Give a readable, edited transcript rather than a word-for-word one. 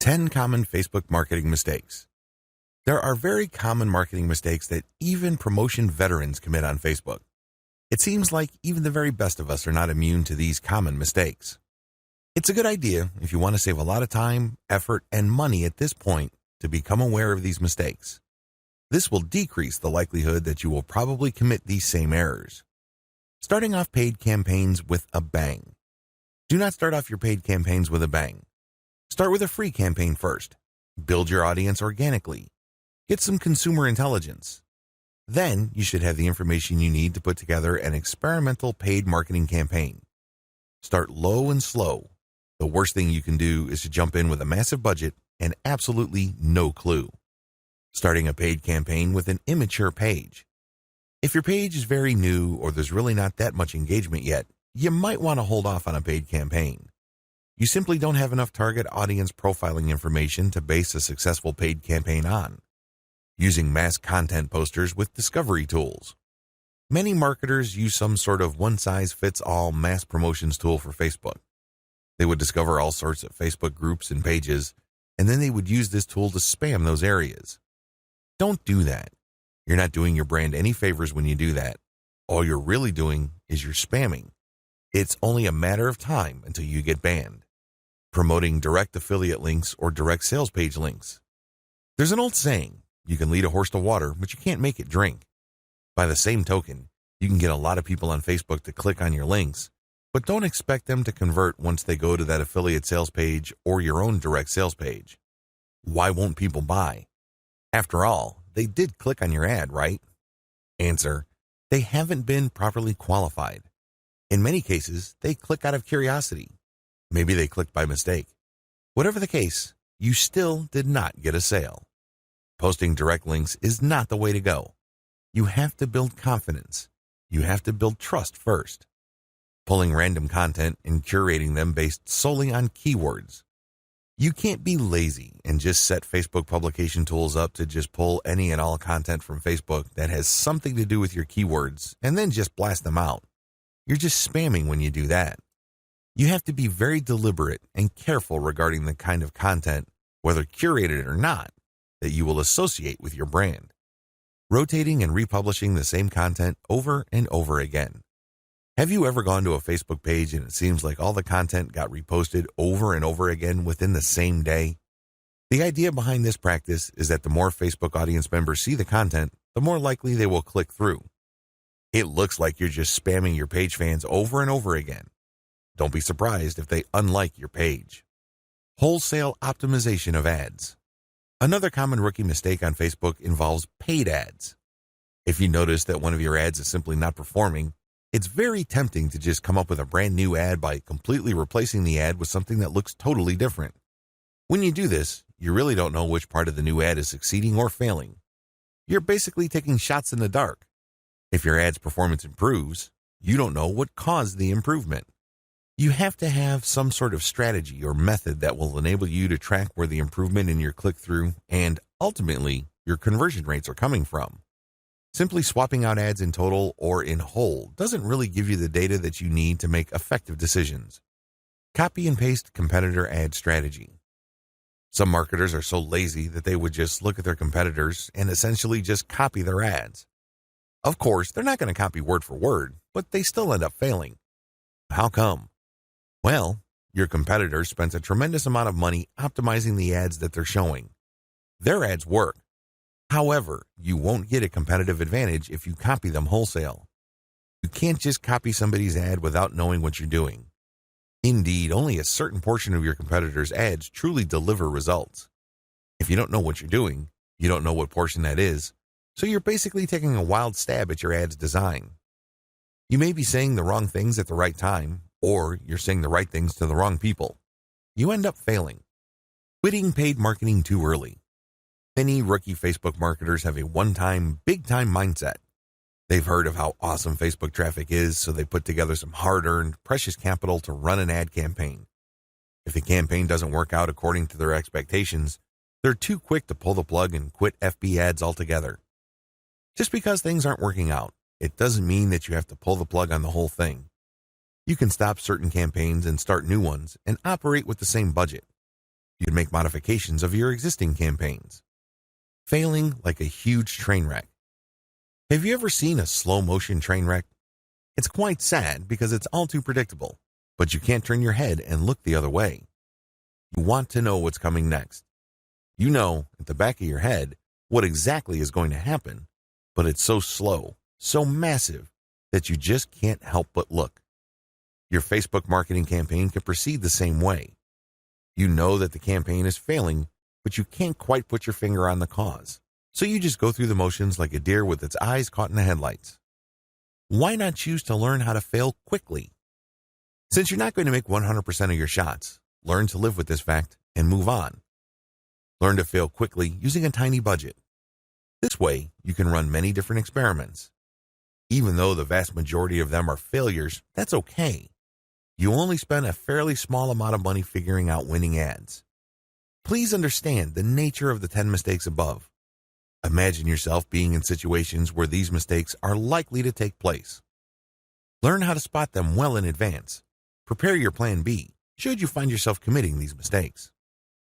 10 common Facebook marketing mistakes. There are very common marketing mistakes that even promotion veterans commit on Facebook. It seems like even the very best of us are not immune to these common mistakes. It's a good idea if you want to save a lot of time, effort, and money at this point to become aware of these mistakes. This will decrease the likelihood that you will probably commit these same errors. Starting off paid campaigns with a bang. Do not start off your paid campaigns with a bang. Start with a free campaign first. Build your audience organically. Get some consumer intelligence. Then you should have the information you need to put together an experimental paid marketing campaign. Start low and slow. The worst thing you can do is to jump in with a massive budget and absolutely no clue. Starting a paid campaign with an immature page. If your page is very new or there's really not that much engagement yet, you might want to hold off on a paid campaign. You simply don't have enough target audience profiling information to base a successful paid campaign on. Using mass content posters with discovery tools. Many marketers use some sort of one-size-fits-all mass promotions tool for Facebook. They would discover all sorts of Facebook groups and pages, and then they would use this tool to spam those areas. Don't do that. You're not doing your brand any favors when you do that. All you're really doing is you're spamming. It's only a matter of time until you get banned. Promoting direct affiliate links or direct sales page links. There's an old saying, you can lead a horse to water, but you can't make it drink. By the same token, you can get a lot of people on Facebook to click on your links, but don't expect them to convert once they go to that affiliate sales page or your own direct sales page. Why won't people buy? After all, they did click on your ad, right? Answer, they haven't been properly qualified. In many cases, they click out of curiosity. Maybe they clicked by mistake. Whatever the case, you still did not get a sale. Posting direct links is not the way to go. You have to build confidence. You have to build trust first. Pulling random content and curating them based solely on keywords. You can't be lazy and just set Facebook publication tools up to just pull any and all content from Facebook that has something to do with your keywords and then just blast them out. You're just spamming when you do that. You have to be very deliberate and careful regarding the kind of content, whether curated or not, that you will associate with your brand. Rotating and republishing the same content over and over again. Have you ever gone to a Facebook page and it seems like all the content got reposted over and over again within the same day? The idea behind this practice is that the more Facebook audience members see the content, the more likely they will click through. It looks like you're just spamming your page fans over and over again. Don't be surprised if they unlike your page. Wholesale optimization of ads. Another common rookie mistake on Facebook involves paid ads. If you notice that one of your ads is simply not performing, it's very tempting to just come up with a brand new ad by completely replacing the ad with something that looks totally different. When you do this, you really don't know which part of the new ad is succeeding or failing. You're basically taking shots in the dark. If your ad's performance improves, you don't know what caused the improvement. You have to have some sort of strategy or method that will enable you to track where the improvement in your click-through and, ultimately, your conversion rates are coming from. Simply swapping out ads in total or in whole doesn't really give you the data that you need to make effective decisions. Copy and paste competitor ad strategy. Some marketers are so lazy that they would just look at their competitors and essentially just copy their ads. Of course, they're not going to copy word for word, but they still end up failing. How come? Well, your competitors spent a tremendous amount of money optimizing the ads that they're showing. Their ads work. However, you won't get a competitive advantage if you copy them wholesale. You can't just copy somebody's ad without knowing what you're doing. Indeed, only a certain portion of your competitors' ads truly deliver results. If you don't know what you're doing, you don't know what portion that is, so you're basically taking a wild stab at your ad's design. You may be saying the wrong things at the right time, or you're saying the right things to the wrong people. You end up failing. Quitting paid marketing too early. Many rookie Facebook marketers have a one-time, big-time mindset. They've heard of how awesome Facebook traffic is, so they put together some hard-earned, precious capital to run an ad campaign. If the campaign doesn't work out according to their expectations, they're too quick to pull the plug and quit FB ads altogether. Just because things aren't working out, it doesn't mean that you have to pull the plug on the whole thing. You can stop certain campaigns and start new ones and operate with the same budget. You'd make modifications of your existing campaigns. Failing like a huge train wreck. Have you ever seen a slow-motion train wreck? It's quite sad because it's all too predictable, but you can't turn your head and look the other way. You want to know what's coming next. You know, at the back of your head, what exactly is going to happen, but it's so slow, so massive, that you just can't help but look. Your Facebook marketing campaign can proceed the same way. You know that the campaign is failing, but you can't quite put your finger on the cause. So you just go through the motions like a deer with its eyes caught in the headlights. Why not choose to learn how to fail quickly? Since you're not going to make 100% of your shots, learn to live with this fact and move on. Learn to fail quickly using a tiny budget. This way, you can run many different experiments. Even though the vast majority of them are failures, that's okay. You only spend a fairly small amount of money figuring out winning ads. Please understand the nature of the 10 mistakes above. Imagine yourself being in situations where these mistakes are likely to take place. Learn how to spot them well in advance. Prepare your plan B should you find yourself committing these mistakes.